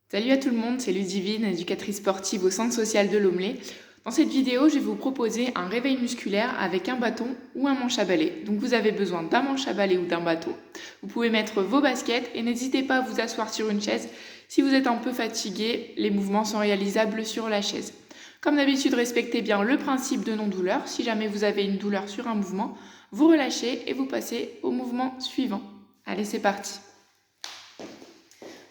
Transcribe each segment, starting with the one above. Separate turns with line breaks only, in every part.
Salut à tout le monde, c'est Ludivine, éducatrice sportive au Centre social de Lomelé. Dans cette vidéo, je vais vous proposer un réveil musculaire avec un bâton ou un manche à balai. Donc vous avez besoin d'un manche à balai ou d'un bâton. Vous pouvez mettre vos baskets et n'hésitez pas à vous asseoir sur une chaise. Si vous êtes un peu fatigué, les mouvements sont réalisables sur la chaise. Comme d'habitude, respectez bien le principe de non-douleur. Si jamais vous avez une douleur sur un mouvement, vous relâchez et vous passez au mouvement suivant. Allez, c'est parti.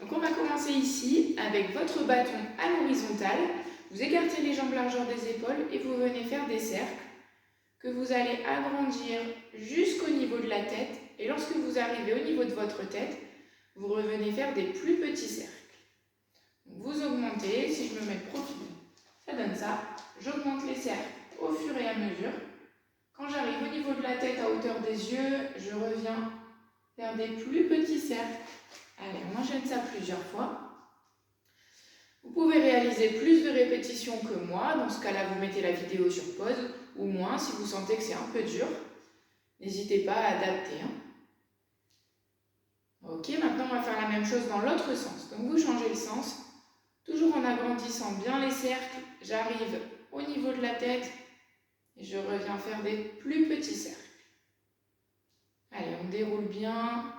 Donc on va commencer ici avec votre bâton à l'horizontale. Vous écartez les jambes largeur des épaules et vous venez faire des cercles que vous allez agrandir jusqu'au niveau de la tête. Et lorsque vous arrivez au niveau de votre tête, vous revenez faire des plus petits cercles. Donc vous augmentez, si je me mets de profil, ça donne ça. J'augmente les cercles au fur et à mesure. Quand j'arrive au niveau de la tête à hauteur des yeux, je reviens faire des plus petits cercles. Allez, on enchaîne ça plusieurs fois. Vous pouvez réaliser plus de répétitions que moi. Dans ce cas-là, vous mettez la vidéo sur pause ou moins si vous sentez que c'est un peu dur. N'hésitez pas à adapter. Ok, maintenant on va faire la même chose dans l'autre sens. Donc vous changez le sens. Toujours en agrandissant bien les cercles. J'arrive au niveau de la tête et je reviens faire des plus petits cercles. Allez, on déroule bien.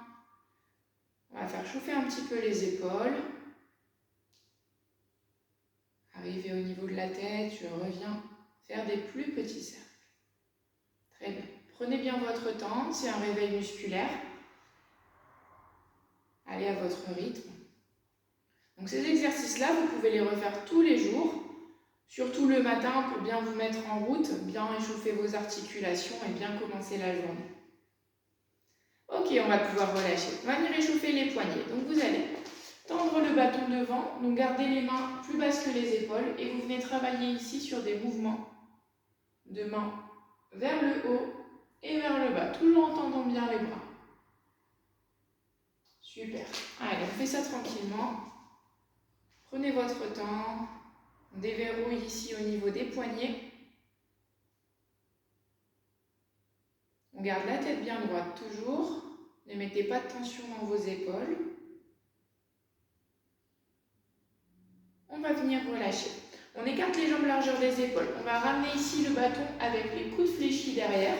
On va faire chauffer un petit peu les épaules. Arrivé au niveau de la tête, je reviens faire des plus petits cercles. Très bien. Prenez bien votre temps, c'est un réveil musculaire. Allez à votre rythme. Donc ces exercices-là, vous pouvez les refaire tous les jours, surtout le matin pour bien vous mettre en route, bien échauffer vos articulations et bien commencer la journée. Ok, on va pouvoir relâcher. On va venir échauffer les poignets. Donc vous allez tendre le bâton devant, donc gardez les mains plus basses que les épaules et vous venez travailler ici sur des mouvements de mains vers le haut et vers le bas, toujours en tendant bien les bras. Super. Allez, on fait ça tranquillement. Prenez votre temps. On déverrouille ici au niveau des poignets. On garde la tête bien droite toujours. Ne mettez pas de tension dans vos épaules. On va venir relâcher. On écarte les jambes largeur des épaules. On va ramener ici le bâton avec les coudes fléchis derrière.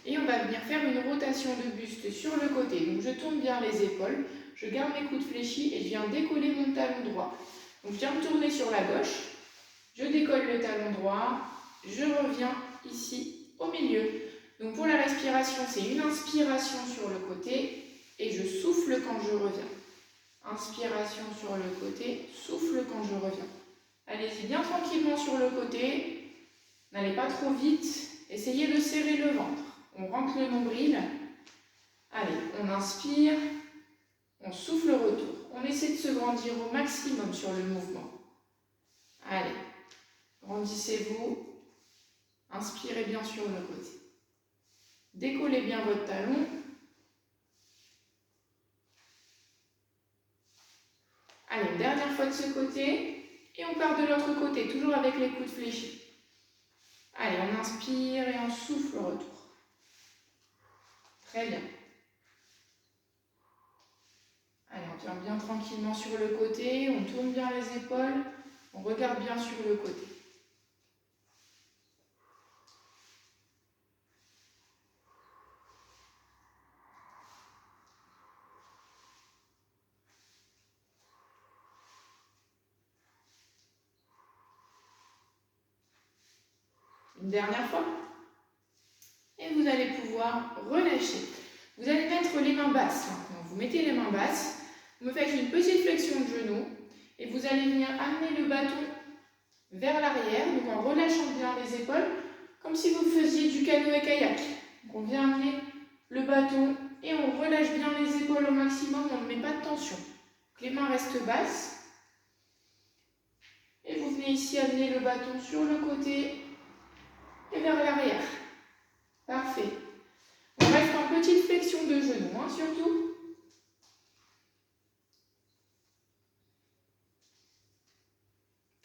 Et on va venir faire une rotation de buste sur le côté. Donc je tourne bien les épaules, je garde mes coudes fléchis et je viens décoller mon talon droit. Donc je viens me tourner sur la gauche, je décolle le talon droit, je reviens ici au milieu. Donc pour la respiration, c'est une inspiration sur le côté et je souffle quand je reviens. Inspiration sur le côté, souffle quand je reviens. Allez-y bien tranquillement sur le côté, n'allez pas trop vite, essayez de serrer le ventre. On rentre le nombril. Allez, on inspire, on souffle retour. On essaie de se grandir au maximum sur le mouvement. Allez, grandissez-vous. Inspirez bien sur le côté. Décollez bien votre talon. Allez, une dernière fois de ce côté. Et on part de l'autre côté, toujours avec les coudes fléchis. Allez, on inspire et on souffle retour. Très bien. Allez, on vient bien tranquillement sur le côté, on tourne bien les épaules, on regarde bien sur le côté. Une dernière fois. Et vous allez pouvoir relâcher. Vous allez mettre les mains basses maintenant. Vous mettez les mains basses, vous me faites une petite flexion de genou et vous allez venir amener le bâton vers l'arrière, donc en relâchant bien les épaules, comme si vous faisiez du canoë-kayak. On vient amener le bâton et on relâche bien les épaules au maximum, on ne met pas de tension. Donc les mains restent basses. Et vous venez ici amener le bâton sur le côté et vers l'arrière. Parfait. On reste en petite flexion de genou, surtout.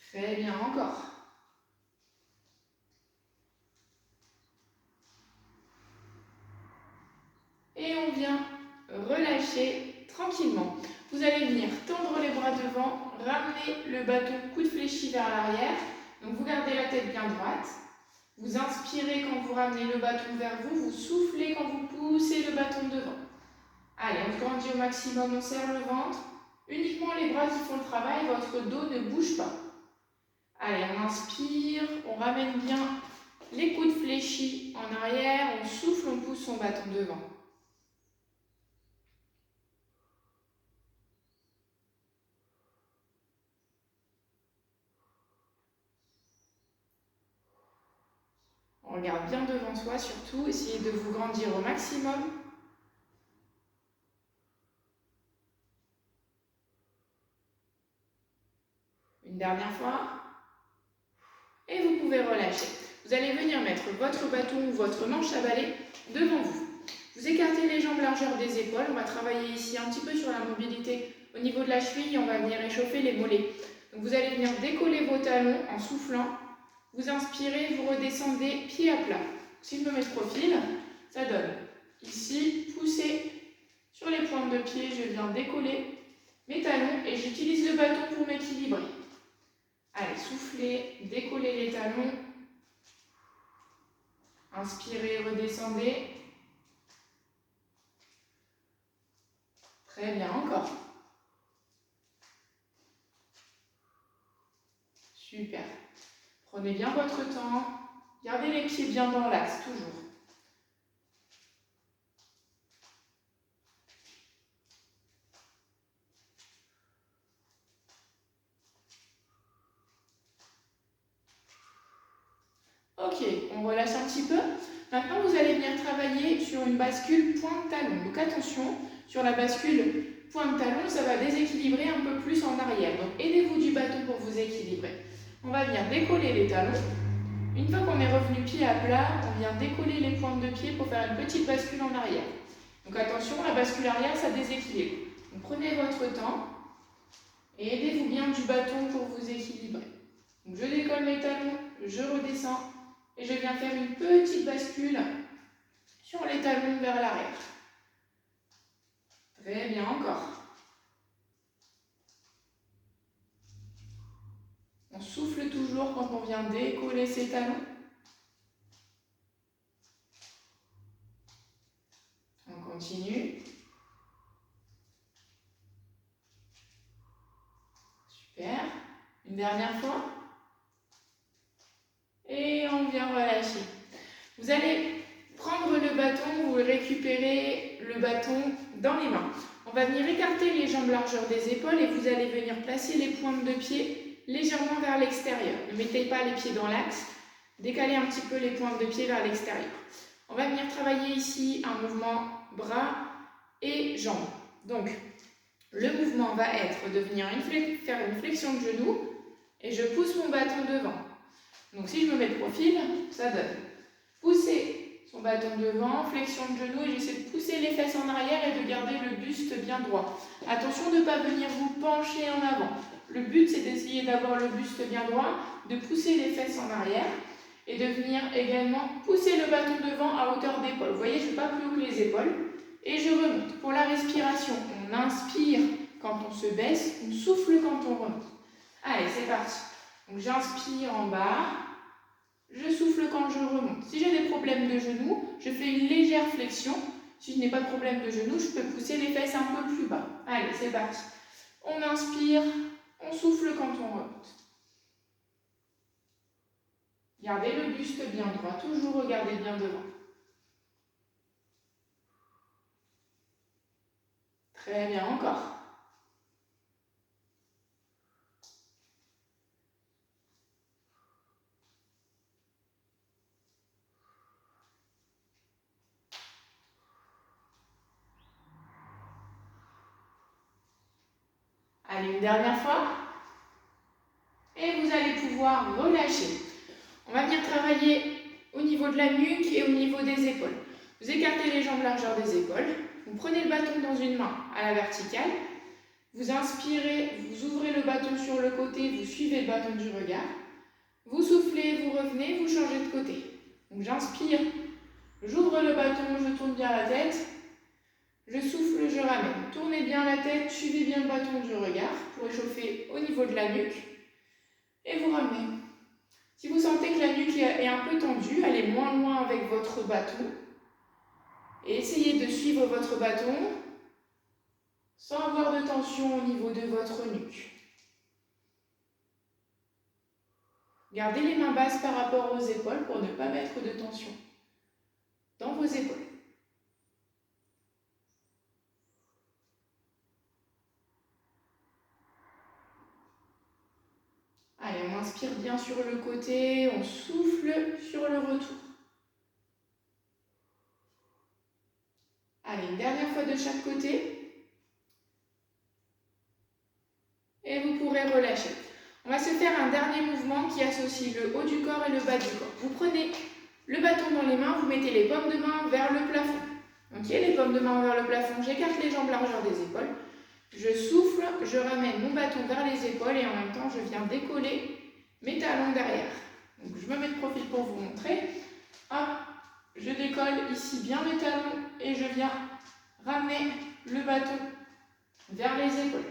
Très bien, encore. Et on vient relâcher tranquillement. Vous allez venir tendre les bras devant, ramener le bâton coude fléchi vers l'arrière. Donc vous gardez la tête bien droite. Vous inspirez quand vous ramenez le bâton vers vous, vous soufflez quand vous poussez le bâton devant. Allez, on grandit au maximum, on serre le ventre. Uniquement les bras qui font le travail, votre dos ne bouge pas. Allez, on inspire, on ramène bien les coudes fléchis en arrière, on souffle, on pousse son bâton devant. On regarde bien devant soi surtout, essayez de vous grandir au maximum. Une dernière fois. Et vous pouvez relâcher. Vous allez venir mettre votre bâton ou votre manche à balai devant vous. Vous écartez les jambes largeur des épaules. On va travailler ici un petit peu sur la mobilité au niveau de la cheville. On va venir échauffer les mollets. Donc vous allez venir décoller vos talons en soufflant. Vous inspirez, vous redescendez pied à plat. Si je me mets de profil, ça donne ici, pousser sur les pointes de pied. Je viens décoller mes talons et j'utilise le bâton pour m'équilibrer. Allez, soufflez, décollez les talons. Inspirez, redescendez. Très bien, encore. Super. Prenez bien votre temps. Gardez les pieds bien dans l'axe, toujours. Ok, on relâche un petit peu. Maintenant, vous allez venir travailler sur une bascule pointe-talon. Donc attention, sur la bascule pointe-talon, ça va déséquilibrer un peu plus en arrière. Donc aidez-vous du bâton pour vous équilibrer. On va venir décoller les talons. Une fois qu'on est revenu pied à plat, on vient décoller les pointes de pied pour faire une petite bascule en arrière. Donc attention, la bascule arrière, ça déséquilibre. Donc prenez votre temps et aidez-vous bien du bâton pour vous équilibrer. Donc je décolle mes talons, je redescends. Et je viens faire une petite bascule sur les talons vers l'arrière. Très bien, encore. On souffle toujours quand on vient décoller ses talons. On continue. Super. Une dernière fois. Et on vient relâcher. Vous allez prendre le bâton, vous récupérez le bâton dans les mains. On va venir écarter les jambes largeur des épaules et vous allez venir placer les pointes de pied légèrement vers l'extérieur. Ne mettez pas les pieds dans l'axe, décalez un petit peu les pointes de pied vers l'extérieur. On va venir travailler ici un mouvement bras et jambes. Donc, le mouvement va être de venir faire une flexion de genou et je pousse mon bâton devant. Donc si je me mets de profil, ça donne pousser son bâton devant, flexion de genou et j'essaie de pousser les fesses en arrière et de garder le buste bien droit. Attention de ne pas venir vous pencher en avant. Le but c'est d'essayer d'avoir le buste bien droit, de pousser les fesses en arrière et de venir également pousser le bâton devant à hauteur d'épaule. Vous voyez, je ne vais pas plus haut que les épaules et je remonte. Pour la respiration, on inspire quand on se baisse, on souffle quand on remonte. Allez, c'est parti. Donc j'inspire en bas, je souffle quand je remonte. Si j'ai des problèmes de genoux, je fais une légère flexion. Si je n'ai pas de problème de genoux, je peux pousser les fesses un peu plus bas. Allez, c'est parti. On inspire, on souffle quand on remonte. Gardez le buste bien droit, toujours regardez bien devant. Très bien, encore. Allez, une dernière fois. Et vous allez pouvoir relâcher. On va venir travailler au niveau de la nuque et au niveau des épaules. Vous écartez les jambes largeur des épaules. Vous prenez le bâton dans une main à la verticale. Vous inspirez, vous ouvrez le bâton sur le côté, vous suivez le bâton du regard. Vous soufflez, vous revenez, vous changez de côté. Donc j'inspire, j'ouvre le bâton, je tourne bien la tête. Je souffle, je ramène. Tournez bien la tête, suivez bien le bâton du regard pour échauffer au niveau de la nuque. Et vous ramenez. Si vous sentez que la nuque est un peu tendue, allez moins loin avec votre bâton. Et essayez de suivre votre bâton sans avoir de tension au niveau de votre nuque. Gardez les mains basses par rapport aux épaules pour ne pas mettre de tension dans vos épaules. Allez, on inspire bien sur le côté, on souffle sur le retour. Allez, une dernière fois de chaque côté. Et vous pourrez relâcher. On va se faire un dernier mouvement qui associe le haut du corps et le bas du corps. Vous prenez le bâton dans les mains, vous mettez les paumes de main vers le plafond. Ok, les paumes de main vers le plafond, j'écarte les jambes largeur des épaules. Je souffle, je ramène mon bâton vers les épaules et en même temps, je viens décoller mes talons derrière. Donc, je me mets de profil pour vous montrer. Hop, je décolle ici bien mes talons et je viens ramener le bâton vers les épaules.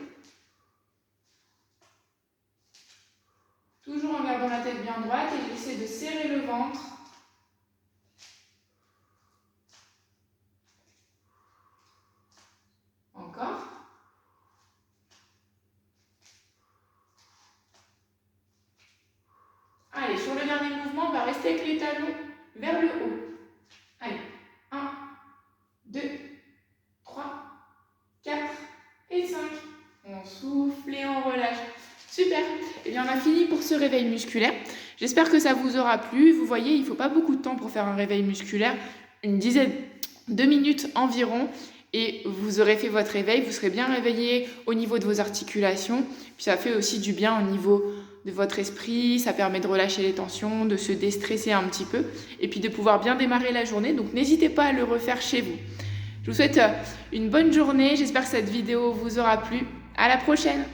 Toujours en gardant la tête bien droite et j'essaie de serrer le ventre. Encore. Allez, sur le dernier mouvement, on va rester avec les talons vers le haut. Allez, 1, 2, 3, 4 et 5. On souffle et on relâche. Super. Et bien, on a fini pour ce réveil musculaire. J'espère que ça vous aura plu. Vous voyez, il ne faut pas beaucoup de temps pour faire un réveil musculaire. Une dizaine de minutes environ. Et vous aurez fait votre réveil. Vous serez bien réveillé au niveau de vos articulations. Puis ça fait aussi du bien au niveau de votre esprit. Ça permet de relâcher les tensions, de se déstresser un petit peu. Et puis de pouvoir bien démarrer la journée. Donc, n'hésitez pas à le refaire chez vous. Je vous souhaite une bonne journée. J'espère que cette vidéo vous aura plu. À la prochaine!